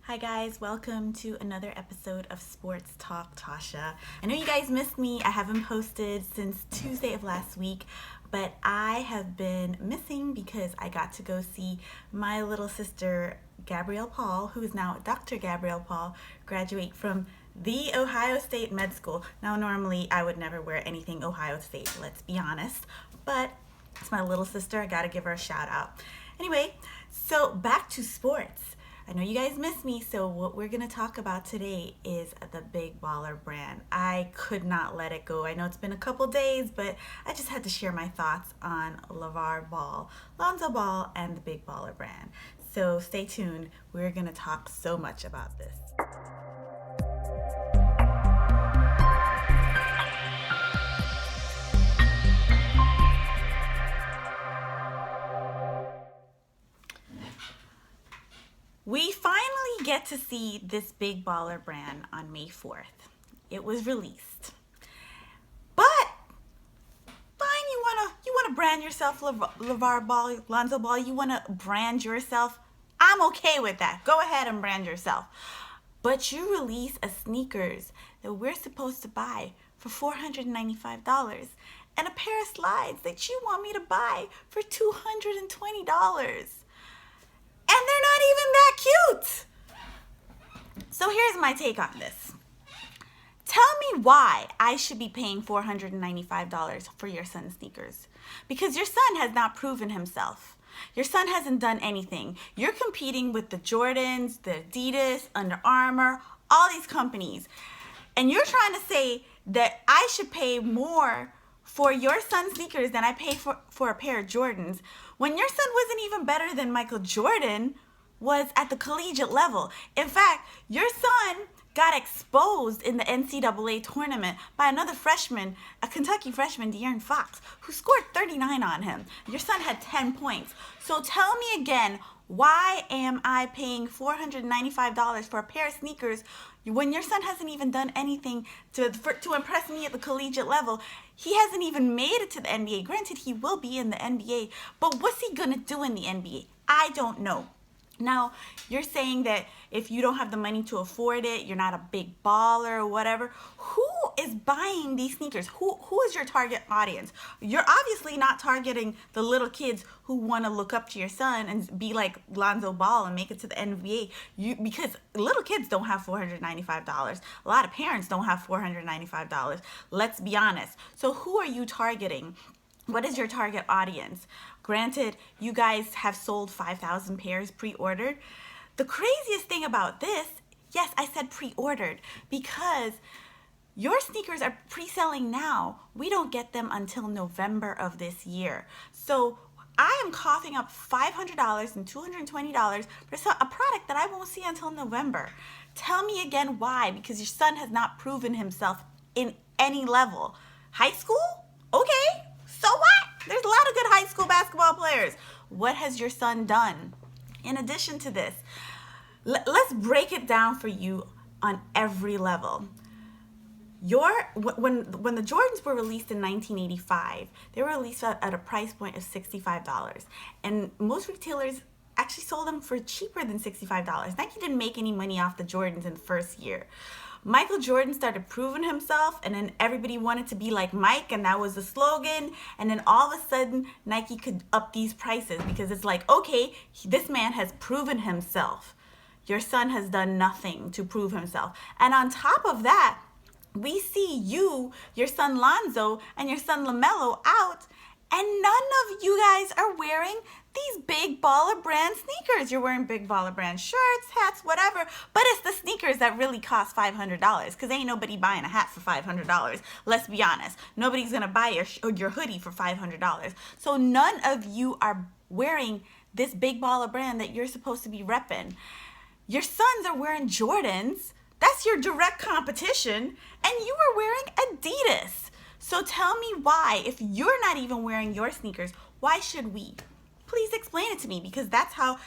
Hi guys, welcome to another episode of Sports Talk Tasha. I know you guys missed me. I haven't posted since Tuesday of last week, but I have been missing because I got to go see my little sister Gabrielle Paul, who is now Dr. Gabrielle Paul, graduate from the Ohio State Med School. Now normally I would never wear anything Ohio State, let's be honest, but it's my little sister. I gotta give her a shout out. Anyway, so back to sports. I know you guys missed me, so what we're gonna talk about today is the Big Baller brand. I could not let it go. I know it's been a couple days, but I just had to share my thoughts on Lavar Ball, Lonzo Ball, and the Big Baller brand. So stay tuned. We're gonna talk so much about this. We finally get to see this Big Baller brand on May 4th. It was released. But fine, you wanna brand yourself LeVar Ball, Lonzo Ball, you wanna brand yourself. I'm okay with that. Go ahead and brand yourself. But you release a sneakers that we're supposed to buy for $495 and a pair of slides that you want me to buy for $220. And they're not even that cute. So here's my take on this. Tell me why I should be paying $495 for your son's sneakers. Because your son has not proven himself. Your son hasn't done anything. You're competing with the Jordans, the Adidas, Under Armour, all these companies. And you're trying to say that I should pay more for your son's sneakers than I pay for a pair of Jordans, when your son wasn't even better than Michael Jordan was at the collegiate level. In fact, your son got exposed in the NCAA tournament by another freshman, a Kentucky freshman, De'Aaron Fox, who scored 39 on him. Your son had 10 points. So tell me again, why am I paying $495 for a pair of sneakers when your son hasn't even done anything to impress me at the collegiate level? He hasn't even made it to the NBA. Granted, he will be in the NBA, but what's he gonna do in the NBA? I don't know. Now, you're saying that if you don't have the money to afford it, you're not a big baller or whatever. Who is buying these sneakers? Who is your target audience? You're obviously not targeting the little kids who want to look up to your son and be like Lonzo Ball and make it to the NBA. Because little kids don't have $495. A lot of parents don't have $495. Let's be honest. So who are you targeting? What is your target audience? Granted, you guys have sold 5,000 pairs pre-ordered. The craziest thing about this, yes, I said pre-ordered, because your sneakers are pre-selling now. We don't get them until November of this year. So I am coughing up $500 and $220 for a product that I won't see until November. Tell me again why, because your son has not proven himself in any level. High school? Okay. So what? There's a lot of good high school basketball players. What has your son done? In addition to this, let's break it down for you on every level. When the Jordans were released in 1985, they were released at a price point of $65. And most retailers actually sold them for cheaper than $65. Nike didn't make any money off the Jordans in the first year. Michael Jordan started proving himself, and then everybody wanted to be like Mike, and that was the slogan. And then all of a sudden, Nike could up these prices because it's like, okay, this man has proven himself. Your son has done nothing to prove himself. And on top of that, we see your son Lonzo, and your son LaMelo out, and none of you guys are wearing these Big Baller brand sneakers. You're wearing Big Baller brand shirts, hats, whatever, but it's the sneakers that really cost $500, because ain't nobody buying a hat for $500. Let's be honest. Nobody's gonna buy your hoodie for $500. So none of you are wearing this Big Baller brand that you're supposed to be repping. Your sons are wearing Jordans. That's your direct competition, and you are wearing Adidas. So tell me why, if you're not even wearing your sneakers, why should we? Please explain it to me, because that's how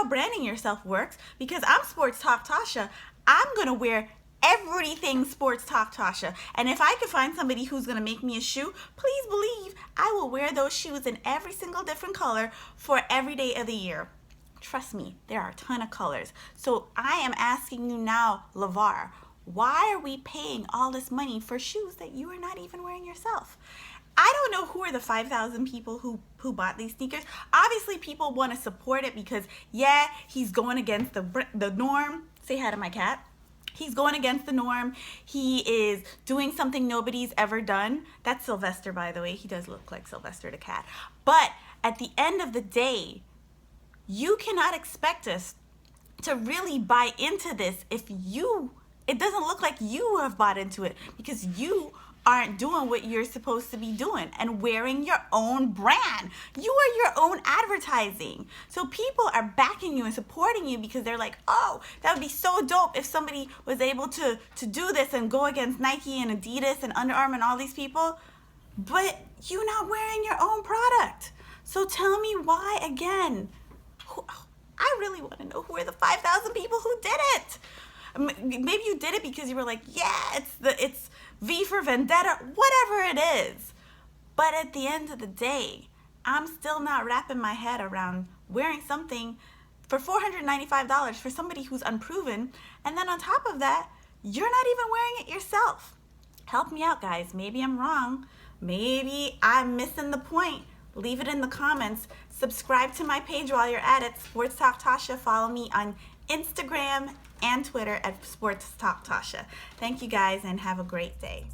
branding yourself works. Because I'm Sports Talk Tasha, I'm gonna wear everything Sports Talk Tasha. And if I could find somebody who's gonna make me a shoe, please believe I will wear those shoes in every single different color for every day of the year. Trust me, there are a ton of colors. So I am asking you now, Lavar, why are we paying all this money for shoes that you are not even wearing yourself? I don't know who are the 5,000 people who bought these sneakers. Obviously, people want to support it because, yeah, he's going against the norm. Say hi to my cat. He's going against the norm. He is doing something nobody's ever done. That's Sylvester, by the way. He does look like Sylvester the cat. But at the end of the day, you cannot expect us to really buy into this if it doesn't look like you have bought into it, because you aren't doing what you're supposed to be doing and wearing your own brand. You are your own advertising. So people are backing you and supporting you because they're like, oh, that would be so dope if somebody was able to do this and go against Nike and Adidas and Under Armour and all these people. But you're not wearing your own product. So tell me why again. I really want to know who are the 5,000 people who did it. Maybe you did it because you were like, yeah, it's V for Vendetta, whatever it is. But at the end of the day, I'm still not wrapping my head around wearing something for $495 for somebody who's unproven. And then on top of that, you're not even wearing it yourself. Help me out, guys. Maybe I'm wrong. Maybe I'm missing the point. Leave it in the comments. Subscribe to my page while you're at it, Sports Talk Tasha. Follow me on Instagram and Twitter at Sports Talk Tasha. Thank you guys and have a great day.